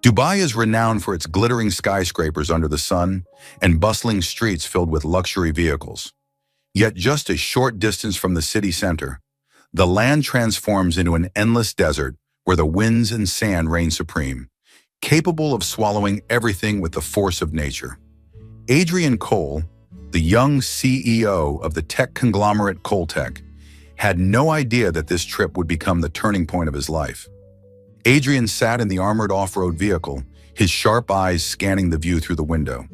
Dubai is renowned for its glittering skyscrapers under the sun and bustling streets filled with luxury vehicles. Yet just a short distance from the city center, the land transforms into an endless desert where the winds and sand reign supreme, capable of swallowing everything with the force of nature. Adrian Cole, the young CEO of the tech conglomerate Coltech, had no idea that this trip would become the turning point of his life. Adrian sat in the armored off-road vehicle, his sharp eyes scanning the view through the window.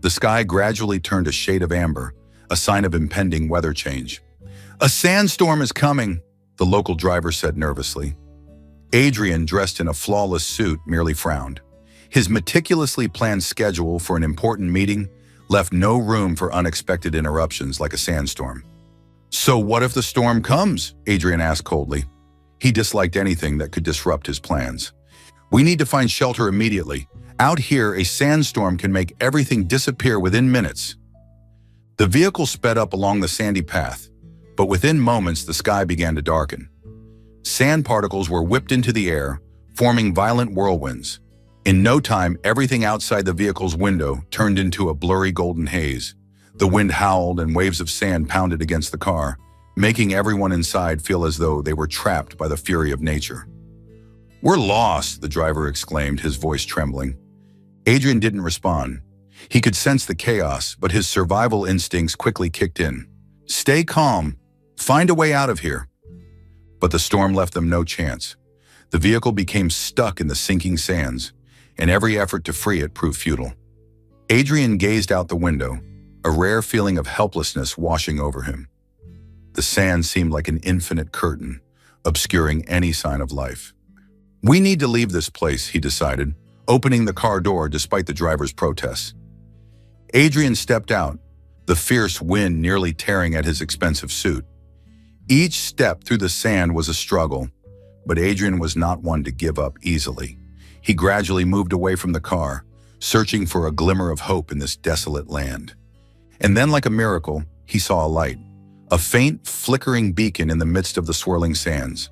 The sky gradually turned a shade of amber, a sign of impending weather change. "A sandstorm is coming," the local driver said nervously. Adrian, dressed in a flawless suit, merely frowned. His meticulously planned schedule for an important meeting left no room for unexpected interruptions like a sandstorm. "So what if the storm comes?" Adrian asked coldly. He disliked anything that could disrupt his plans. "We need to find shelter immediately. Out here, a sandstorm can make everything disappear within minutes." The vehicle sped up along the sandy path, but within moments the sky began to darken. Sand particles were whipped into the air, forming violent whirlwinds. In no time, everything outside the vehicle's window turned into a blurry golden haze. The wind howled and waves of sand pounded against the car, making everyone inside feel as though they were trapped by the fury of nature. "We're lost," the driver exclaimed, his voice trembling. Adrian didn't respond. He could sense the chaos, but his survival instincts quickly kicked in. "Stay calm. Find a way out of here." But the storm left them no chance. The vehicle became stuck in the sinking sands, and every effort to free it proved futile. Adrian gazed out the window, a rare feeling of helplessness washing over him. The sand seemed like an infinite curtain, obscuring any sign of life. "We need to leave this place," he decided, opening the car door despite the driver's protests. Adrian stepped out, the fierce wind nearly tearing at his expensive suit. Each step through the sand was a struggle, but Adrian was not one to give up easily. He gradually moved away from the car, searching for a glimmer of hope in this desolate land. And then, like a miracle, he saw a light. A faint, flickering beacon in the midst of the swirling sands.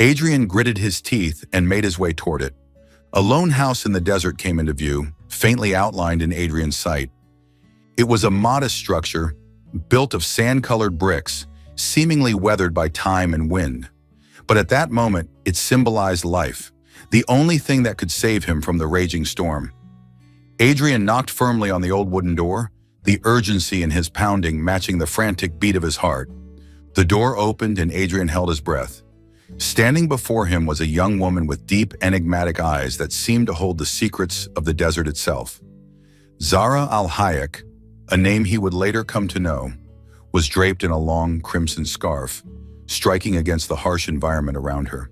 Adrian gritted his teeth and made his way toward it. A lone house in the desert came into view, faintly outlined in Adrian's sight. It was a modest structure, built of sand-colored bricks, seemingly weathered by time and wind. But at that moment, it symbolized life, the only thing that could save him from the raging storm. Adrian knocked firmly on the old wooden door, the urgency in his pounding matching the frantic beat of his heart. The door opened and Adrian held his breath. Standing before him was a young woman with deep, enigmatic eyes that seemed to hold the secrets of the desert itself. Zara al-Hayek, a name he would later come to know, was draped in a long crimson scarf, striking against the harsh environment around her.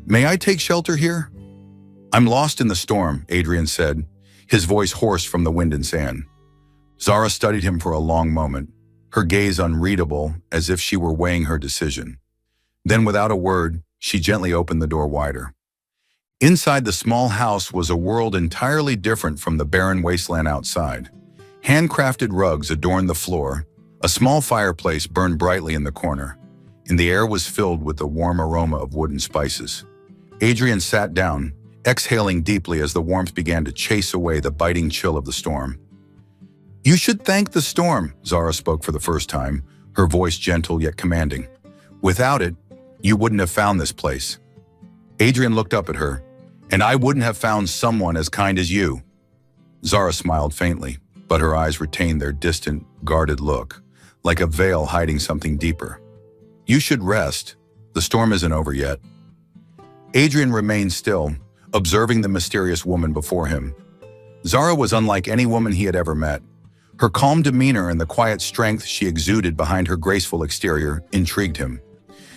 "May I take shelter here?" "I'm lost in the storm," Adrian said, his voice hoarse from the wind and sand. Zara studied him for a long moment, her gaze unreadable as if she were weighing her decision. Then, without a word, she gently opened the door wider. Inside the small house was a world entirely different from the barren wasteland outside. Handcrafted rugs adorned the floor, a small fireplace burned brightly in the corner, and the air was filled with the warm aroma of wood and spices. Adrian sat down, exhaling deeply as the warmth began to chase away the biting chill of the storm. "You should thank the storm," Zara spoke for the first time, her voice gentle yet commanding. "Without it, you wouldn't have found this place." Adrian looked up at her. "And I wouldn't have found someone as kind as you." Zara smiled faintly, but her eyes retained their distant, guarded look, like a veil hiding something deeper. "You should rest. The storm isn't over yet." Adrian remained still, observing the mysterious woman before him. Zara was unlike any woman he had ever met. Her calm demeanor and the quiet strength she exuded behind her graceful exterior intrigued him.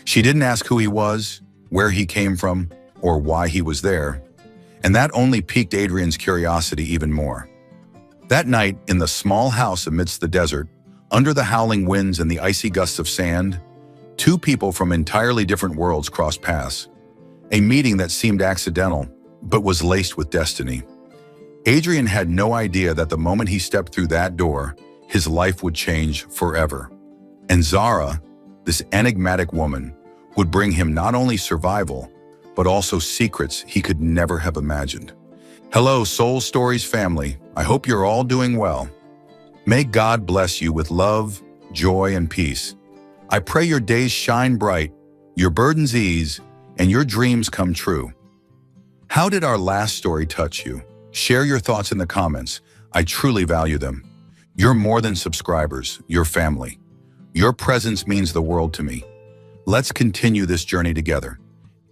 She didn't ask who he was, where he came from, or why he was there, and that only piqued Adrian's curiosity even more. That night, in the small house amidst the desert, under the howling winds and the icy gusts of sand, two people from entirely different worlds crossed paths. A meeting that seemed accidental, but was laced with destiny. Adrian had no idea that the moment he stepped through that door, his life would change forever. And Zara, this enigmatic woman, would bring him not only survival, but also secrets he could never have imagined. Hello, Soul Stories family. I hope you're all doing well. May God bless you with love, joy, and peace. I pray your days shine bright, your burdens ease, and your dreams come true. How did our last story touch you? Share your thoughts in the comments. I truly value them. You're more than subscribers, you're family. Your presence means the world to me. Let's continue this journey together.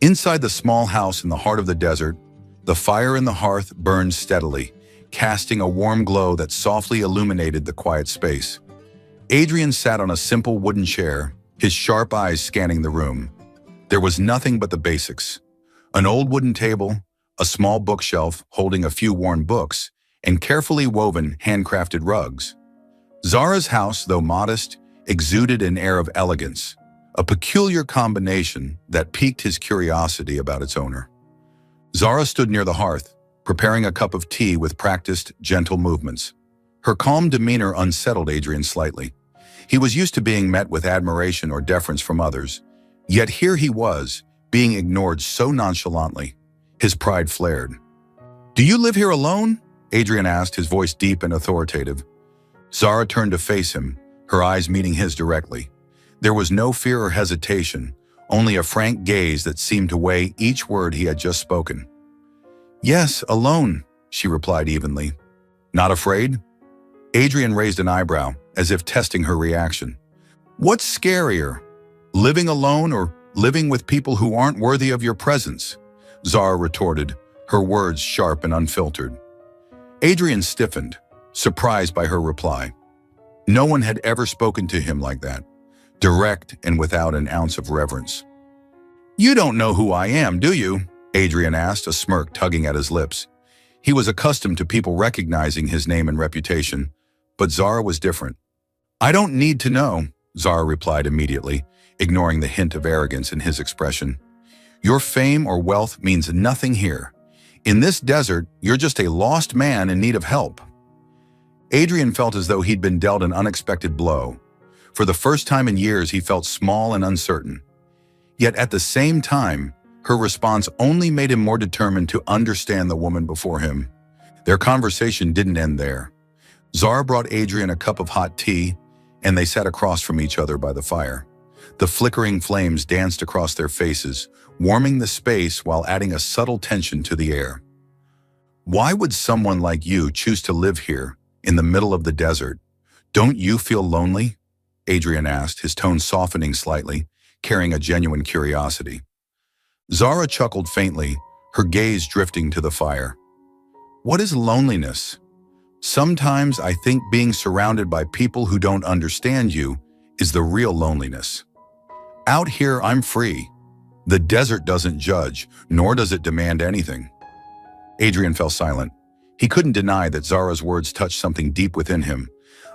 Inside the small house in the heart of the desert, the fire in the hearth burned steadily, casting a warm glow that softly illuminated the quiet space. Adrian sat on a simple wooden chair, his sharp eyes scanning the room. There was nothing but the basics. An old wooden table, a small bookshelf holding a few worn books, and carefully woven, handcrafted rugs. Zara's house, though modest, exuded an air of elegance, a peculiar combination that piqued his curiosity about its owner. Zara stood near the hearth, preparing a cup of tea with practiced, gentle movements. Her calm demeanor unsettled Adrian slightly. He was used to being met with admiration or deference from others, yet here he was, being ignored so nonchalantly. His pride flared. "Do you live here alone?" Adrian asked, his voice deep and authoritative. Zara turned to face him, her eyes meeting his directly. There was no fear or hesitation, only a frank gaze that seemed to weigh each word he had just spoken. "Yes, alone," she replied evenly. "Not afraid?" Adrian raised an eyebrow, as if testing her reaction. "What's scarier, living alone or living with people who aren't worthy of your presence?" Zara retorted, her words sharp and unfiltered. Adrian stiffened, surprised by her reply. No one had ever spoken to him like that, direct and without an ounce of reverence. "You don't know who I am, do you?" Adrian asked, a smirk tugging at his lips. He was accustomed to people recognizing his name and reputation, but Zara was different. "I don't need to know," Zara replied immediately, ignoring the hint of arrogance in his expression. "Your fame or wealth means nothing here. In this desert, you're just a lost man in need of help." Adrian felt as though he'd been dealt an unexpected blow. For the first time in years, he felt small and uncertain. Yet at the same time, her response only made him more determined to understand the woman before him. Their conversation didn't end there. Zara brought Adrian a cup of hot tea, and they sat across from each other by the fire. The flickering flames danced across their faces, warming the space while adding a subtle tension to the air. "Why would someone like you choose to live here, in the middle of the desert? Don't you feel lonely?" Adrian asked, his tone softening slightly, carrying a genuine curiosity. Zara chuckled faintly, her gaze drifting to the fire. "What is loneliness? Sometimes I think being surrounded by people who don't understand you is the real loneliness. Out here, I'm free. The desert doesn't judge, nor does it demand anything." Adrian fell silent. He couldn't deny that Zara's words touched something deep within him,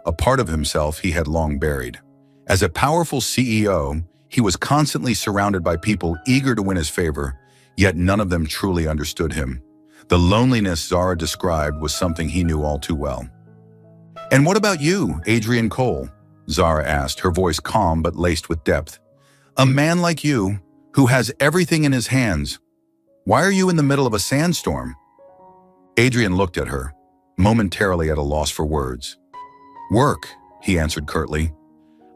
a part of himself he had long buried. As a powerful CEO, he was constantly surrounded by people eager to win his favor, yet none of them truly understood him. The loneliness Zara described was something he knew all too well. "And what about you, Adrian Cole?" Zara asked, her voice calm but laced with depth. "A man like you, who has everything in his hands. Why are you in the middle of a sandstorm?" Adrian looked at her, momentarily at a loss for words. "Work," he answered curtly.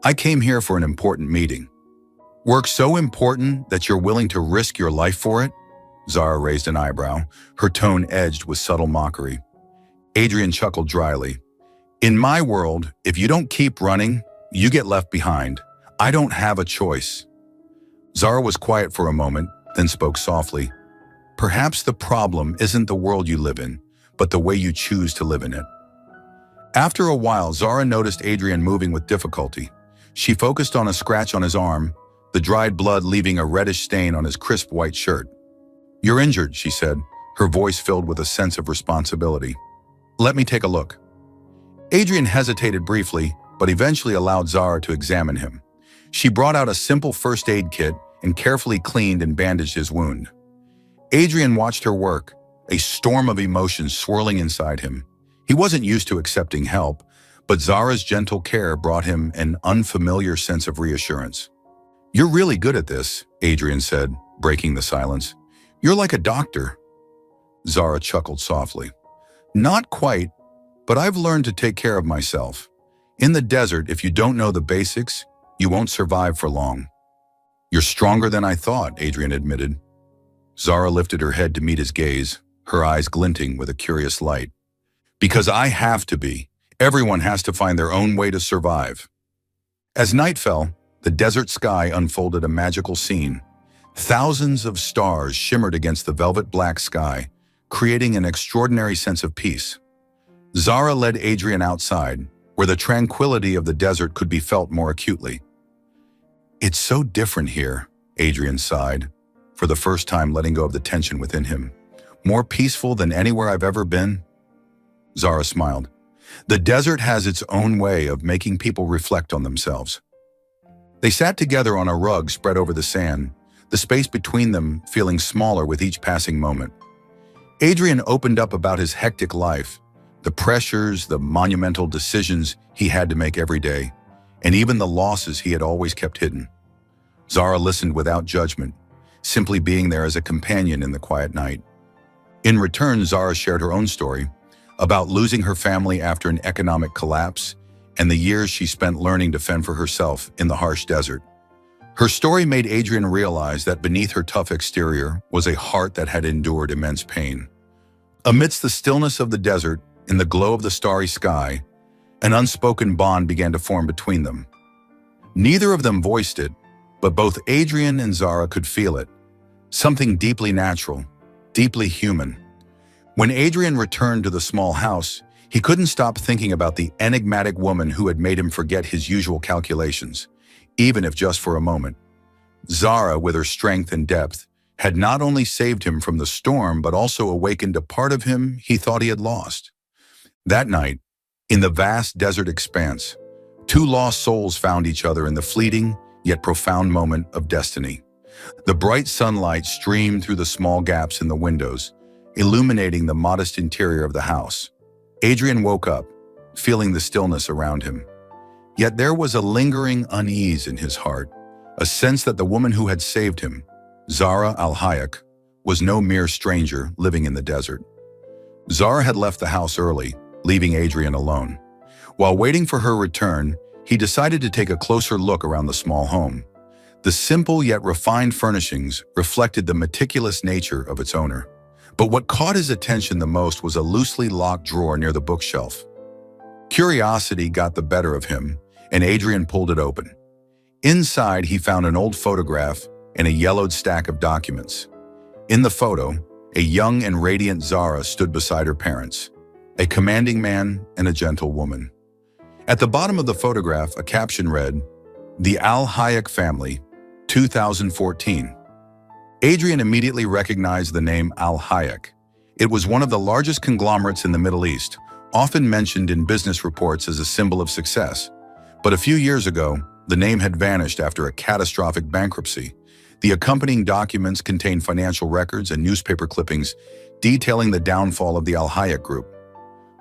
"I came here for an important meeting." "Work so important that you're willing to risk your life for it?" Zara raised an eyebrow, her tone edged with subtle mockery. Adrian chuckled dryly. "In my world, if you don't keep running, you get left behind. I don't have a choice." Zara was quiet for a moment, then spoke softly. "Perhaps the problem isn't the world you live in, but the way you choose to live in it." After a while, Zara noticed Adrian moving with difficulty. She focused on a scratch on his arm, the dried blood leaving a reddish stain on his crisp white shirt. "You're injured," she said, her voice filled with a sense of responsibility. "Let me take a look." Adrian hesitated briefly, but eventually allowed Zara to examine him. She brought out a simple first aid kit and carefully cleaned and bandaged his wound. Adrian watched her work, a storm of emotions swirling inside him. He wasn't used to accepting help, but Zara's gentle care brought him an unfamiliar sense of reassurance. "You're really good at this," Adrian said, breaking the silence. "You're like a doctor." Zara chuckled softly. Not quite, but I've learned to take care of myself. In the desert, if you don't know the basics, you won't survive for long. You're stronger than I thought, Adrian admitted. Zara lifted her head to meet his gaze, her eyes glinting with a curious light. Because I have to be. Everyone has to find their own way to survive. As night fell, the desert sky unfolded a magical scene. Thousands of stars shimmered against the velvet black sky, creating an extraordinary sense of peace. Zara led Adrian outside, where the tranquility of the desert could be felt more acutely. It's so different here, Adrian sighed, for the first time letting go of the tension within him. More peaceful than anywhere I've ever been. Zara smiled. The desert has its own way of making people reflect on themselves. They sat together on a rug spread over the sand, the space between them feeling smaller with each passing moment. Adrian opened up about his hectic life, the pressures, the monumental decisions he had to make every day, and even the losses he had always kept hidden. Zara listened without judgment, simply being there as a companion in the quiet night. In return, Zara shared her own story, about losing her family after an economic collapse and the years she spent learning to fend for herself in the harsh desert. Her story made Adrian realize that beneath her tough exterior was a heart that had endured immense pain. Amidst the stillness of the desert, in the glow of the starry sky, an unspoken bond began to form between them. Neither of them voiced it, but both Adrian and Zara could feel it. Something deeply natural, deeply human. When Adrian returned to the small house, he couldn't stop thinking about the enigmatic woman who had made him forget his usual calculations, even if just for a moment. Zara, with her strength and depth, had not only saved him from the storm but also awakened a part of him he thought he had lost. That night, in the vast desert expanse, two lost souls found each other in the fleeting yet profound moment of destiny. The bright sunlight streamed through the small gaps in the windows, illuminating the modest interior of the house. Adrian woke up, feeling the stillness around him. Yet there was a lingering unease in his heart, a sense that the woman who had saved him, Zara al-Hayek, was no mere stranger living in the desert. Zara had left the house early, leaving Adrian alone. While waiting for her return, he decided to take a closer look around the small home. The simple yet refined furnishings reflected the meticulous nature of its owner. But what caught his attention the most was a loosely locked drawer near the bookshelf. Curiosity got the better of him, and Adrian pulled it open. Inside, he found an old photograph and a yellowed stack of documents. In the photo, a young and radiant Zara stood beside her parents, a commanding man and a gentle woman. At the bottom of the photograph, a caption read, "The Al-Hayek Family, 2014. Adrian immediately recognized the name Al-Hayek. It was one of the largest conglomerates in the Middle East, often mentioned in business reports as a symbol of success. But a few years ago, the name had vanished after a catastrophic bankruptcy. The accompanying documents contained financial records and newspaper clippings detailing the downfall of the Al-Hayek Group.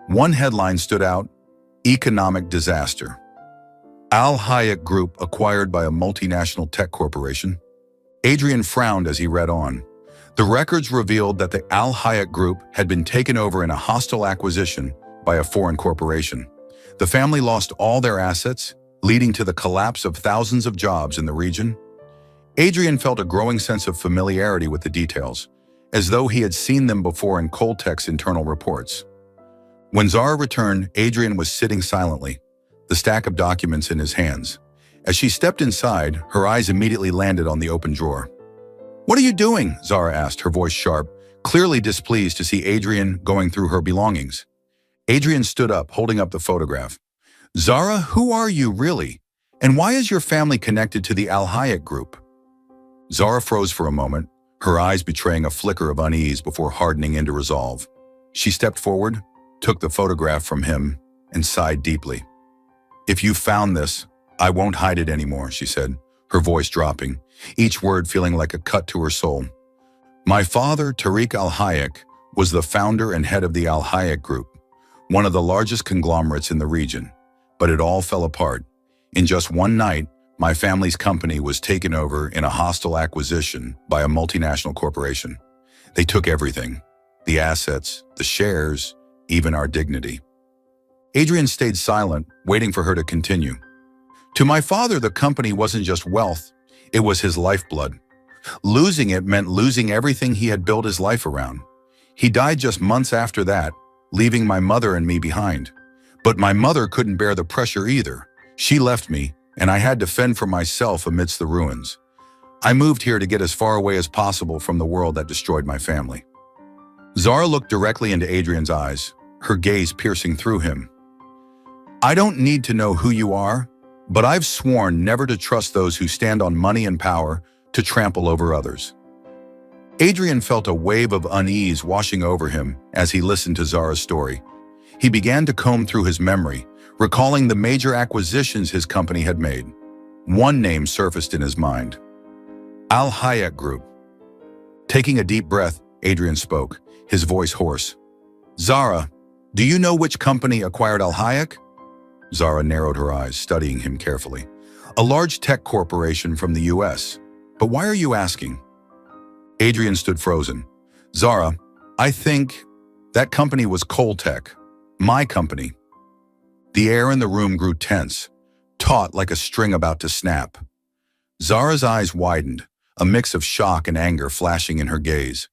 One headline stood out, "Economic Disaster. Al-Hayek Group acquired by a multinational tech corporation." Adrian frowned as he read on. The records revealed that the Al-Hayek Group had been taken over in a hostile acquisition by a foreign corporation. The family lost all their assets, leading to the collapse of thousands of jobs in the region. Adrian felt a growing sense of familiarity with the details, as though he had seen them before in Coltech's internal reports. When Zara returned, Adrian was sitting silently, the stack of documents in his hands. As she stepped inside, her eyes immediately landed on the open drawer. "What are you doing?" Zara asked, her voice sharp, clearly displeased to see Adrian going through her belongings. Adrian stood up, holding up the photograph. "Zara, who are you really? And why is your family connected to the Al-Hayek Group?" Zara froze for a moment, her eyes betraying a flicker of unease before hardening into resolve. She stepped forward, took the photograph from him, and sighed deeply. "If you found this, I won't hide it anymore," she said, her voice dropping, each word feeling like a cut to her soul. "My father, Tariq Al-Hayek, was the founder and head of the Al-Hayek Group, one of the largest conglomerates in the region, but it all fell apart. In just one night, my family's company was taken over in a hostile acquisition by a multinational corporation. They took everything. the assets, the shares, even our dignity. Adrian stayed silent, waiting for her to continue. To my father, the company wasn't just wealth, it was his lifeblood. Losing it meant losing everything he had built his life around. He died just months after that, leaving my mother and me behind. But my mother couldn't bear the pressure either. She left me, and I had to fend for myself amidst the ruins. I moved here to get as far away as possible from the world that destroyed my family. Zara looked directly into Adrian's eyes, her gaze piercing through him. I don't need to know who you are, but I've sworn never to trust those who stand on money and power to trample over others. Adrian felt a wave of unease washing over him as he listened to Zara's story. He began to comb through his memory, recalling the major acquisitions his company had made. One name surfaced in his mind: Al Hayek Group. Taking a deep breath, Adrian spoke, his voice hoarse. Zara, do you know which company acquired Al Hayek? Zara narrowed her eyes, studying him carefully. A large tech corporation from the US. But why are you asking? Adrian stood frozen. Zara, I think that company was Coltech, my company. The air in the room grew tense, taut like a string about to snap. Zara's eyes widened, a mix of shock and anger flashing in her gaze.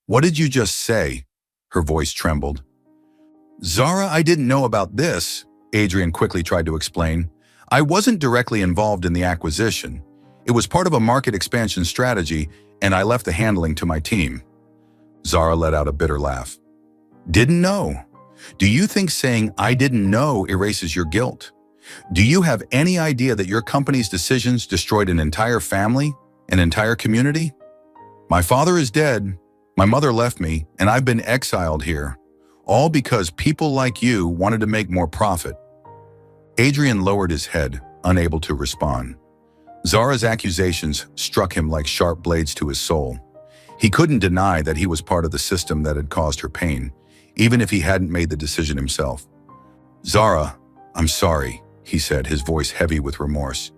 What did you just say? Her voice trembled. Zara, I didn't know about this, Adrian quickly tried to explain. I wasn't directly involved in the acquisition. It was part of a market expansion strategy, and I left the handling to my team. Zara let out a bitter laugh. Didn't know? Do you think saying I didn't know erases your guilt? Do you have any idea that your company's decisions destroyed an entire family, an entire community? My father is dead, my mother left me, and I've been exiled here, all because people like you wanted to make more profit. Adrian lowered his head, unable to respond. Zara's accusations struck him like sharp blades to his soul. He couldn't deny that he was part of the system that had caused her pain, even if he hadn't made the decision himself. Zara, I'm sorry, he said, his voice heavy with remorse.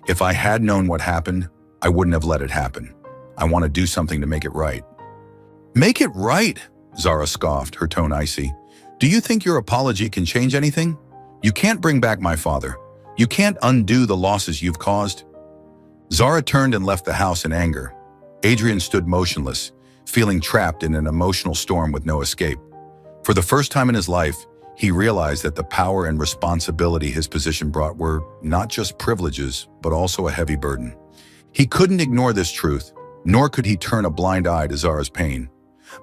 If I had known what happened, I wouldn't have let it happen. I want to do something to make it right. Make it right, Zara scoffed, her tone icy. Do you think your apology can change anything? You can't bring back my father. You can't undo the losses you've caused. Zara turned and left the house in anger. Adrian stood motionless, feeling trapped in an emotional storm with no escape. For the first time in his life, he realized that the power and responsibility his position brought were not just privileges, but also a heavy burden. He couldn't ignore this truth, nor could he turn a blind eye to Zara's pain.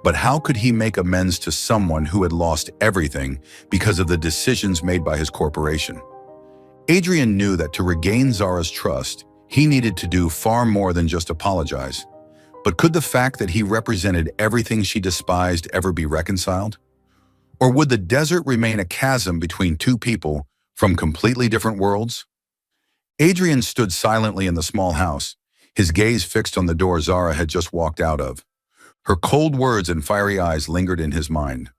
But how could he make amends to someone who had lost everything because of the decisions made by his corporation? Adrian knew that to regain Zara's trust, he needed to do far more than just apologize. But could the fact that he represented everything she despised ever be reconciled? Or would the desert remain a chasm between two people from completely different worlds? Adrian stood silently in the small house, his gaze fixed on the door Zara had just walked out of. Her cold words and fiery eyes lingered in his mind.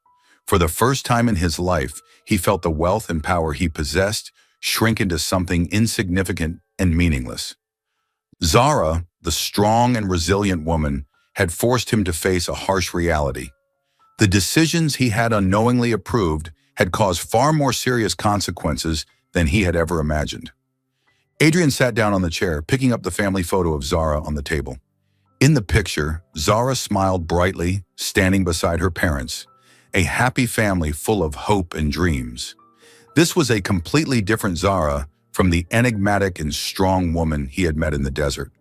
For the first time in his life, he felt the wealth and power he possessed shrink into something insignificant and meaningless. Zara, the strong and resilient woman, had forced him to face a harsh reality. The decisions he had unknowingly approved had caused far more serious consequences than he had ever imagined. Adrian sat down on the chair, picking up the family photo of Zara on the table. In the picture, Zara smiled brightly, standing beside her parents, a happy family full of hope and dreams. This was a completely different Zara from the enigmatic and strong woman he had met in the desert.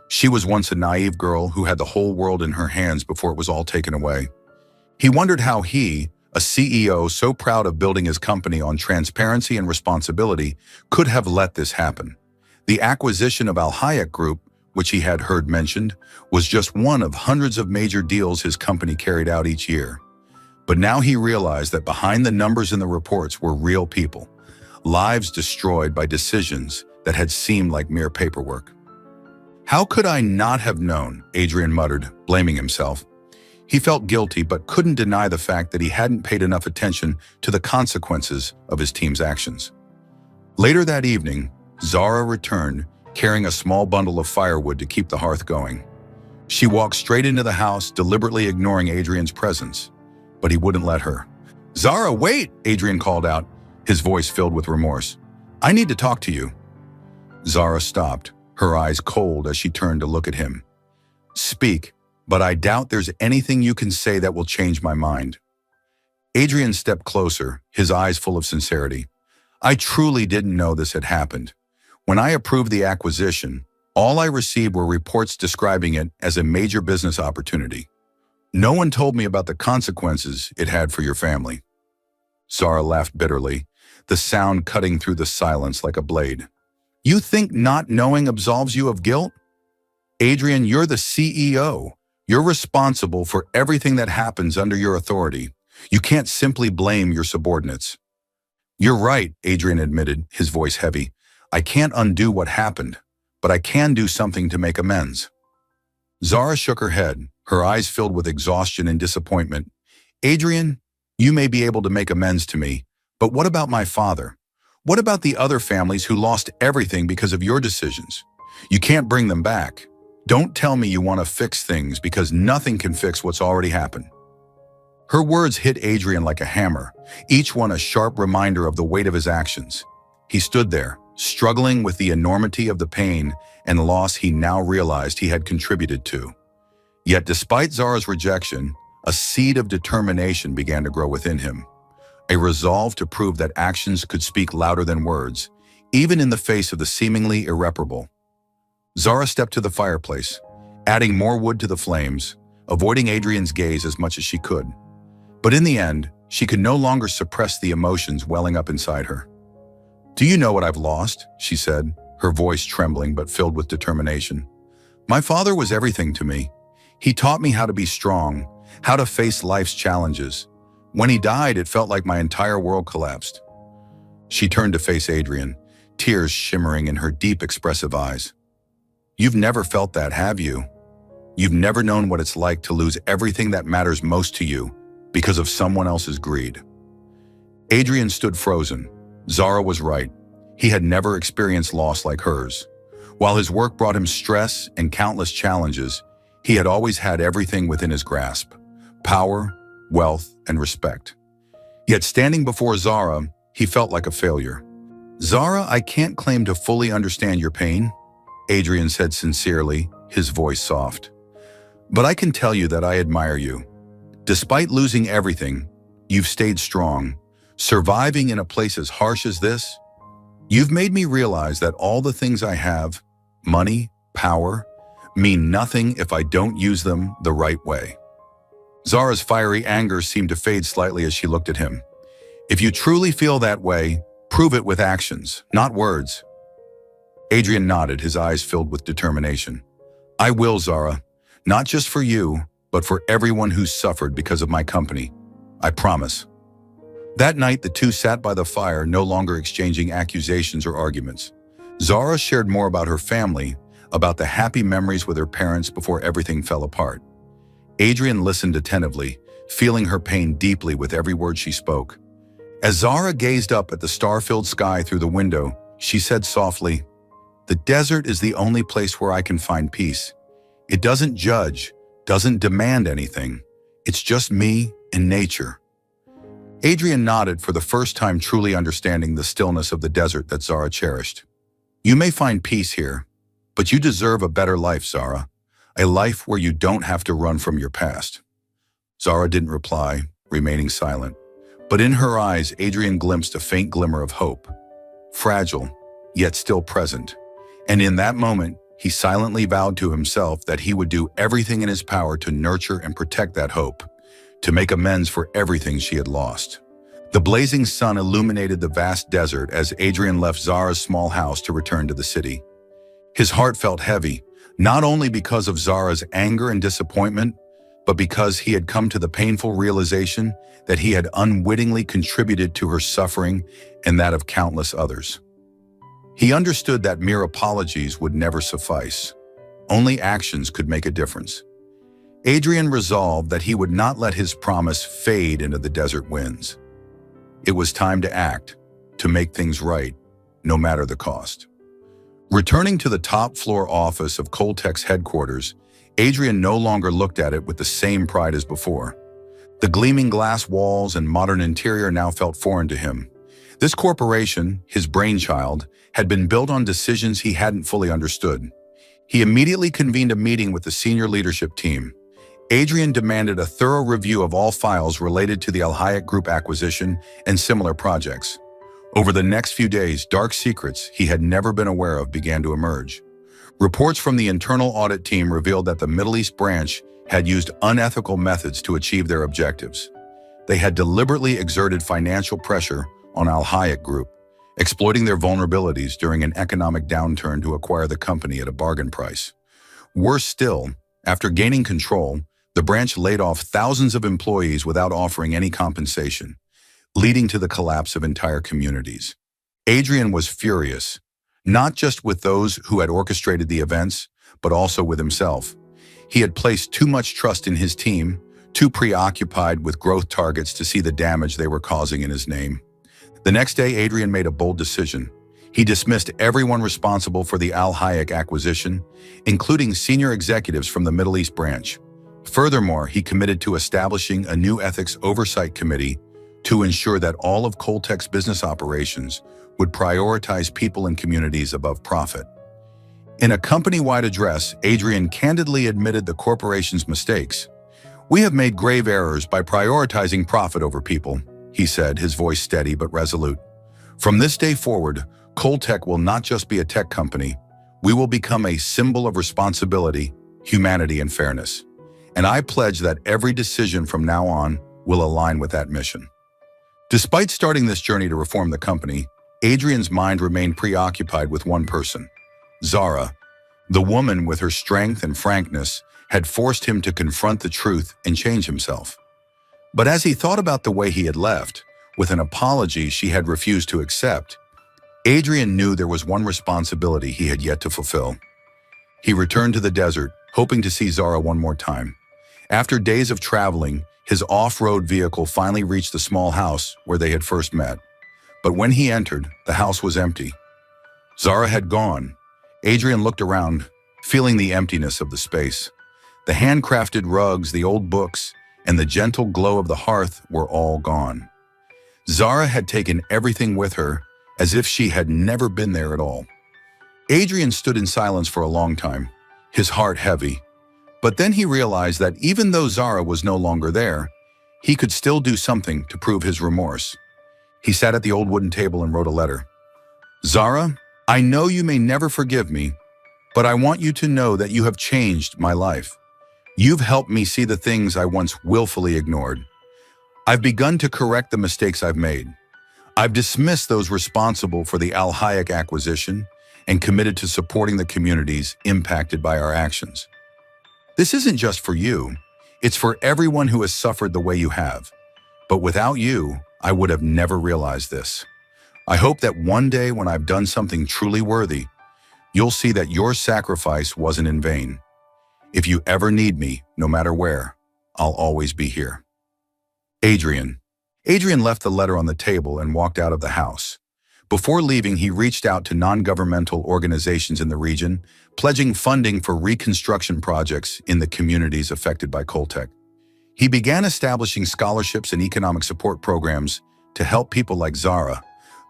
She was once a naive girl who had the whole world in her hands before it was all taken away. He wondered how he, a CEO so proud of building his company on transparency and responsibility, could have let this happen. The acquisition of Al Hayek Group, which he had heard mentioned, was just one of hundreds of major deals his company carried out each year. But now he realized that behind the numbers in the reports were real people, lives destroyed by decisions that had seemed like mere paperwork. How could I not have known? Adrian muttered, blaming himself. He felt guilty but couldn't deny the fact that he hadn't paid enough attention to the consequences of his team's actions. Later that evening, Zara returned, carrying a small bundle of firewood to keep the hearth going. She walked straight into the house, deliberately ignoring Adrian's presence, but he wouldn't let her. "Zara, wait!" Adrian called out, his voice filled with remorse. "I need to talk to you." Zara stopped, her eyes cold as she turned to look at him. "Speak, but I doubt there's anything you can say that will change my mind." Adrian stepped closer, his eyes full of sincerity. "I truly didn't know this had happened. When I approved the acquisition, all I received were reports describing it as a major business opportunity. No one told me about the consequences it had for your family." Zara laughed bitterly, the sound cutting through the silence like a blade. "You think not knowing absolves you of guilt? Adrian, you're the CEO. You're responsible for everything that happens under your authority. You can't simply blame your subordinates." "You're right," Adrian admitted, his voice heavy. "I can't undo what happened, but I can do something to make amends." Zara shook her head, her eyes filled with exhaustion and disappointment. "Adrian, you may be able to make amends to me, but what about my father? What about the other families who lost everything because of your decisions? You can't bring them back. Don't tell me you want to fix things because nothing can fix what's already happened." Her words hit Adrian like a hammer, each one a sharp reminder of the weight of his actions. He stood there, struggling with the enormity of the pain and loss he now realized he had contributed to. Yet despite Zara's rejection, a seed of determination began to grow within him, a resolve to prove that actions could speak louder than words, even in the face of the seemingly irreparable. Zara stepped to the fireplace, adding more wood to the flames, avoiding Adrian's gaze as much as she could. But in the end, she could no longer suppress the emotions welling up inside her. "Do you know what I've lost?" she said, her voice trembling but filled with determination. "My father was everything to me. He taught me how to be strong, how to face life's challenges. When he died, it felt like my entire world collapsed." She turned to face Adrian, tears shimmering in her deep, expressive eyes. "You've never felt that, have you? You've never known what it's like to lose everything that matters most to you because of someone else's greed." Adrian stood frozen. Zara was right. He had never experienced loss like hers. While his work brought him stress and countless challenges, he had always had everything within his grasp: power, wealth, and respect. Yet standing before Zara, he felt like a failure. "Zara, I can't claim to fully understand your pain," Adrian said sincerely, his voice soft. "But I can tell you that I admire you. Despite losing everything, you've stayed strong, surviving in a place as harsh as this. You've made me realize that all the things I have, money, power, mean nothing if I don't use them the right way." Zara's fiery anger seemed to fade slightly as she looked at him. "If you truly feel that way, prove it with actions, not words." Adrian nodded, his eyes filled with determination. "I will, Zara. Not just for you, but for everyone who's suffered because of my company. I promise." That night, the two sat by the fire, no longer exchanging accusations or arguments. Zara shared more about her family, about the happy memories with her parents before everything fell apart. Adrian listened attentively, feeling her pain deeply with every word she spoke. As Zara gazed up at the star-filled sky through the window, she said softly, "The desert is the only place where I can find peace. It doesn't judge, doesn't demand anything. It's just me and nature." Adrian nodded, for the first time truly understanding the stillness of the desert that Zara cherished. "You may find peace here, but you deserve a better life, Zara. A life where you don't have to run from your past." Zara didn't reply, remaining silent. But in her eyes, Adrian glimpsed a faint glimmer of hope. Fragile, yet still present. And in that moment, he silently vowed to himself that he would do everything in his power to nurture and protect that hope, to make amends for everything she had lost. The blazing sun illuminated the vast desert as Adrian left Zara's small house to return to the city. His heart felt heavy, not only because of Zara's anger and disappointment, but because he had come to the painful realization that he had unwittingly contributed to her suffering and that of countless others. He understood that mere apologies would never suffice. Only actions could make a difference. Adrian resolved that he would not let his promise fade into the desert winds. It was time to act, to make things right, no matter the cost. Returning to the top-floor office of Coltech's headquarters, Adrian no longer looked at it with the same pride as before. The gleaming glass walls and modern interior now felt foreign to him. This corporation, his brainchild, had been built on decisions he hadn't fully understood. He immediately convened a meeting with the senior leadership team. Adrian demanded a thorough review of all files related to the Al Hayek Group acquisition and similar projects. Over the next few days, dark secrets he had never been aware of began to emerge. Reports from the internal audit team revealed that the Middle East branch had used unethical methods to achieve their objectives. They had deliberately exerted financial pressure on Al Hayek Group, exploiting their vulnerabilities during an economic downturn to acquire the company at a bargain price. Worse still, after gaining control, the branch laid off thousands of employees without offering any compensation, leading to the collapse of entire communities. Adrian was furious, not just with those who had orchestrated the events, but also with himself. He had placed too much trust in his team, too preoccupied with growth targets to see the damage they were causing in his name. The next day, Adrian made a bold decision. He dismissed everyone responsible for the Al Hayek acquisition, including senior executives from the Middle East branch. Furthermore, he committed to establishing a new ethics oversight committee to ensure that all of Coltech's business operations would prioritize people and communities above profit. In a company-wide address, Adrian candidly admitted the corporation's mistakes. "We have made grave errors by prioritizing profit over people," he said, his voice steady but resolute. "From this day forward, Coltech will not just be a tech company. We will become a symbol of responsibility, humanity, and fairness. And I pledge that every decision from now on will align with that mission." Despite starting this journey to reform the company, Adrian's mind remained preoccupied with one person. Zara, the woman with her strength and frankness, had forced him to confront the truth and change himself. But as he thought about the way he had left, with an apology she had refused to accept, Adrian knew there was one responsibility he had yet to fulfill. He returned to the desert, hoping to see Zara one more time. After days of traveling, his off-road vehicle finally reached the small house where they had first met. But when he entered, the house was empty. Zara had gone. Adrian looked around, feeling the emptiness of the space. The handcrafted rugs, the old books, and the gentle glow of the hearth were all gone. Zara had taken everything with her, as if she had never been there at all. Adrian stood in silence for a long time, his heart heavy. But then he realized that even though Zara was no longer there, he could still do something to prove his remorse. He sat at the old wooden table and wrote a letter. "Zara, I know you may never forgive me, but I want you to know that you have changed my life. You've helped me see the things I once willfully ignored. I've begun to correct the mistakes I've made. I've dismissed those responsible for the Al Hayek acquisition and committed to supporting the communities impacted by our actions. This isn't just for you, it's for everyone who has suffered the way you have. But without you, I would have never realized this. I hope that one day when I've done something truly worthy, you'll see that your sacrifice wasn't in vain. If you ever need me, no matter where, I'll always be here. Adrian. Adrian left the letter on the table and walked out of the house. Before leaving, he reached out to non-governmental organizations in the region, pledging funding for reconstruction projects in the communities affected by Coltech. He began establishing scholarships and economic support programs to help people like Zara,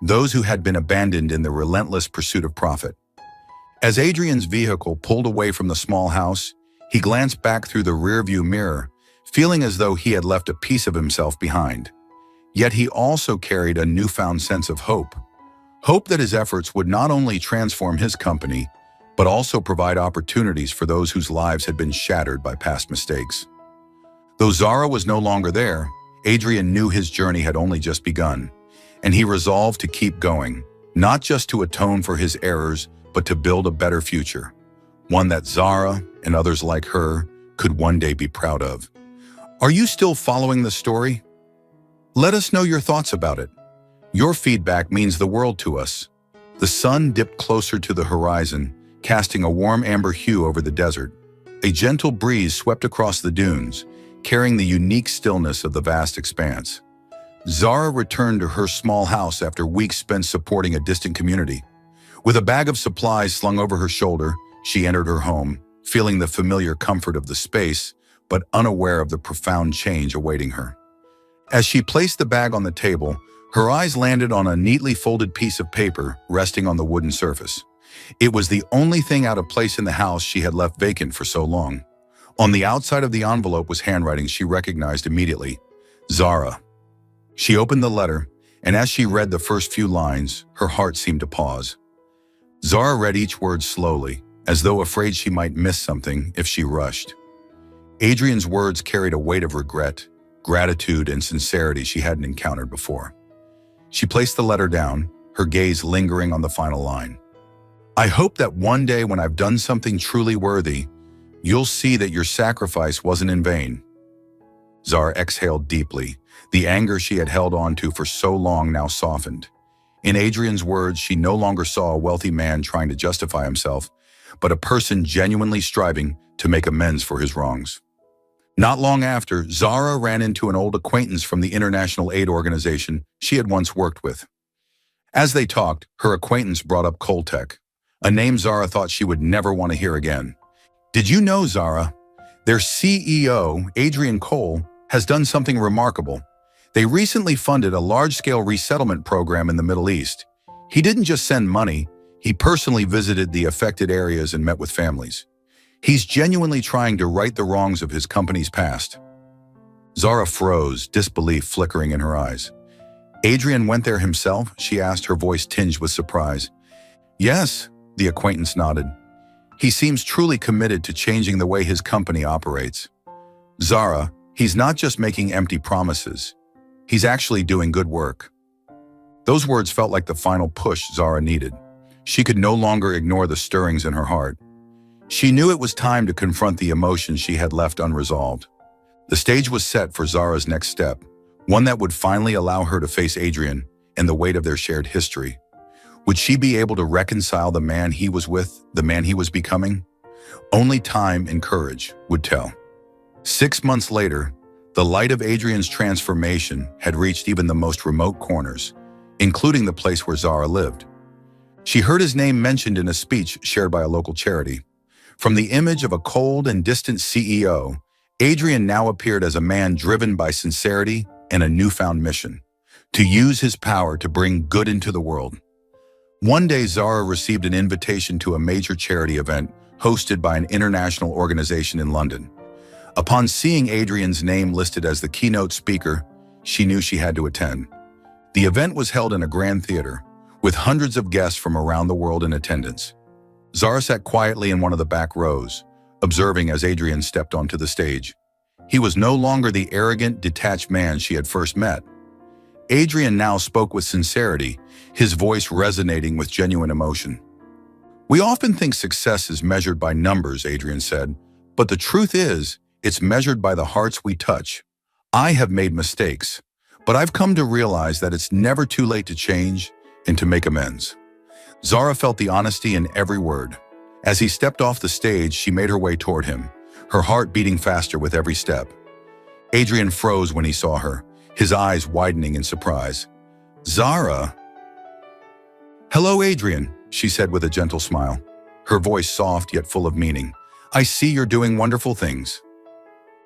those who had been abandoned in the relentless pursuit of profit. As Adrian's vehicle pulled away from the small house, he glanced back through the rearview mirror, feeling as though he had left a piece of himself behind. Yet he also carried a newfound sense of hope. Hope that his efforts would not only transform his company, but also provide opportunities for those whose lives had been shattered by past mistakes. Though Zara was no longer there, Adrian knew his journey had only just begun, and he resolved to keep going, not just to atone for his errors, but to build a better future, one that Zara and others like her could one day be proud of. Are you still following the story? Let us know your thoughts about it. Your feedback means the world to us. The sun dipped closer to the horizon, casting a warm amber hue over the desert. A gentle breeze swept across the dunes, carrying the unique stillness of the vast expanse. Zara returned to her small house after weeks spent supporting a distant community. With a bag of supplies slung over her shoulder, she entered her home, feeling the familiar comfort of the space, but unaware of the profound change awaiting her. As she placed the bag on the table, her eyes landed on a neatly folded piece of paper resting on the wooden surface. It was the only thing out of place in the house she had left vacant for so long. On the outside of the envelope was handwriting she recognized immediately. Zara. She opened the letter, and as she read the first few lines, her heart seemed to pause. Zara read each word slowly, as though afraid she might miss something if she rushed. Adrian's words carried a weight of regret, gratitude, and sincerity she hadn't encountered before. She placed the letter down, her gaze lingering on the final line. I hope that one day when I've done something truly worthy, you'll see that your sacrifice wasn't in vain. Zara exhaled deeply. The anger she had held on to for so long now softened. In Adrian's words, she no longer saw a wealthy man trying to justify himself, but a person genuinely striving to make amends for his wrongs. Not long after, Zara ran into an old acquaintance from the international aid organization she had once worked with. As they talked, her acquaintance brought up Coltech, a name Zara thought she would never want to hear again. Did you know, Zara? Their CEO, Adrian Cole, has done something remarkable. They recently funded a large-scale resettlement program in the Middle East. He didn't just send money, he personally visited the affected areas and met with families. He's genuinely trying to right the wrongs of his company's past. Zara froze, disbelief flickering in her eyes. Adrian went there himself? She asked, her voice tinged with surprise. Yes, the acquaintance nodded. He seems truly committed to changing the way his company operates. Zara, he's not just making empty promises. He's actually doing good work. Those words felt like the final push Zara needed. She could no longer ignore the stirrings in her heart. She knew it was time to confront the emotions she had left unresolved. The stage was set for Zara's next step, one that would finally allow her to face Adrian and the weight of their shared history. Would she be able to reconcile the man he was with, the man he was becoming? Only time and courage would tell. 6 months later, the light of Adrian's transformation had reached even the most remote corners, including the place where Zara lived. She heard his name mentioned in a speech shared by a local charity. From the image of a cold and distant CEO, Adrian now appeared as a man driven by sincerity and a newfound mission, to use his power to bring good into the world. One day, Zara received an invitation to a major charity event hosted by an international organization in London. Upon seeing Adrian's name listed as the keynote speaker, she knew she had to attend. The event was held in a grand theater, with hundreds of guests from around the world in attendance. Zara sat quietly in one of the back rows, observing as Adrian stepped onto the stage. He was no longer the arrogant, detached man she had first met. Adrian now spoke with sincerity, his voice resonating with genuine emotion. We often think success is measured by numbers, Adrian said, but the truth is, it's measured by the hearts we touch. I have made mistakes, but I've come to realize that it's never too late to change and to make amends. Zara felt the honesty in every word. As he stepped off the stage, she made her way toward him, her heart beating faster with every step. Adrian froze when he saw her, his eyes widening in surprise. Zara? Hello, Adrian, she said with a gentle smile, her voice soft yet full of meaning. I see you're doing wonderful things.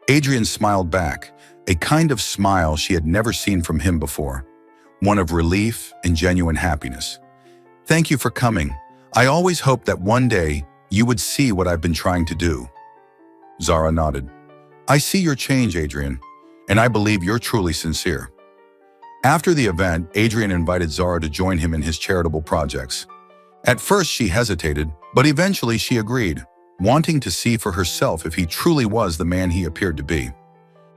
Adrian smiled back, a kind of smile she had never seen from him before, one of relief and genuine happiness. Thank you for coming. I always hoped that one day you would see what I've been trying to do. Zara nodded. I see your change, Adrian, and I believe you're truly sincere. After the event, Adrian invited Zara to join him in his charitable projects. At first she hesitated, but eventually she agreed, wanting to see for herself if he truly was the man he appeared to be.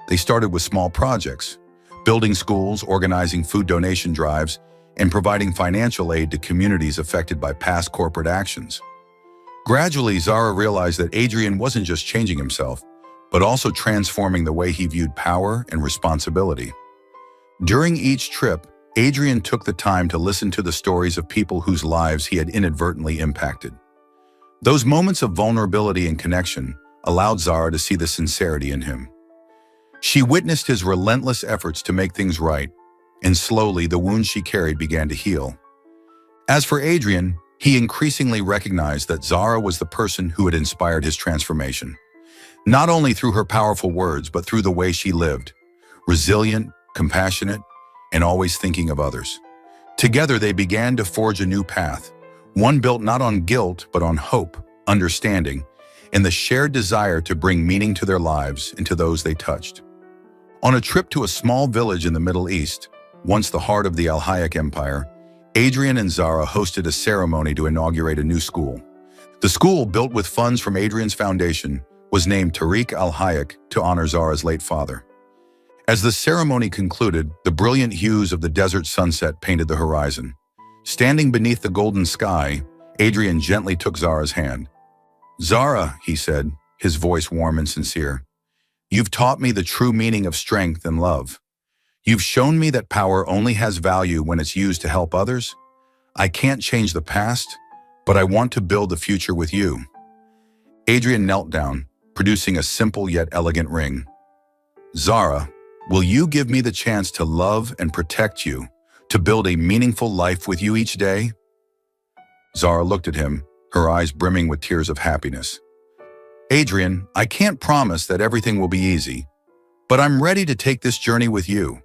They started with small projects, building schools, organizing food donation drives, and providing financial aid to communities affected by past corporate actions. Gradually, Zara realized that Adrian wasn't just changing himself, but also transforming the way he viewed power and responsibility. During each trip, Adrian took the time to listen to the stories of people whose lives he had inadvertently impacted. Those moments of vulnerability and connection allowed Zara to see the sincerity in him. She witnessed his relentless efforts to make things right, and slowly the wounds she carried began to heal. As for Adrian, He increasingly recognized that Zara was the person who had inspired his transformation, not only through her powerful words, but through the way she lived, resilient, compassionate, and always thinking of others. Together, they began to forge a new path, one built not on guilt, but on hope, understanding, and the shared desire to bring meaning to their lives and to those they touched. On a trip to a small village in the Middle East, once the heart of the Al-Hayek Empire, Adrian and Zara hosted a ceremony to inaugurate a new school. The school, built with funds from Adrian's foundation, was named Tariq Al-Hayek to honor Zara's late father. As the ceremony concluded, the brilliant hues of the desert sunset painted the horizon. Standing beneath the golden sky, Adrian gently took Zara's hand. "Zara," he said, his voice warm and sincere, "you've taught me the true meaning of strength and love. You've shown me that power only has value when it's used to help others. I can't change the past, but I want to build the future with you." Adrian knelt down, producing a simple yet elegant ring. "Zara, will you give me the chance to love and protect you, to build a meaningful life with you each day?" Zara looked at him, her eyes brimming with tears of happiness. "Adrian, I can't promise that everything will be easy, but I'm ready to take this journey with you."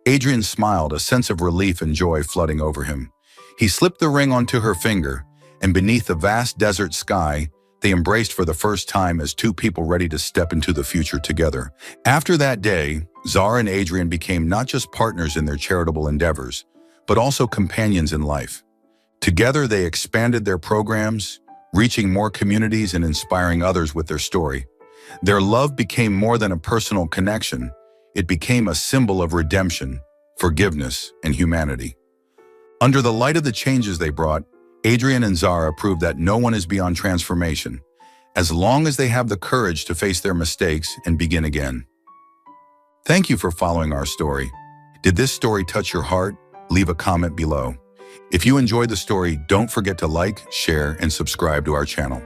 Adrian smiled, a sense of relief and joy flooding over him. He slipped the ring onto her finger, and beneath the vast desert sky, they embraced for the first time as two people ready to step into the future together. After that day, Zara and Adrian became not just partners in their charitable endeavors, but also companions in life. Together, they expanded their programs, reaching more communities and inspiring others with their story. Their love became more than a personal connection. It became a symbol of redemption, forgiveness, and humanity. Under the light of the changes they brought, Adrian and Zara proved that no one is beyond transformation, as long as they have the courage to face their mistakes and begin again. Thank you for following our story. Did this story touch your heart? Leave a comment below. If you enjoyed the story, don't forget to like, share, and subscribe to our channel.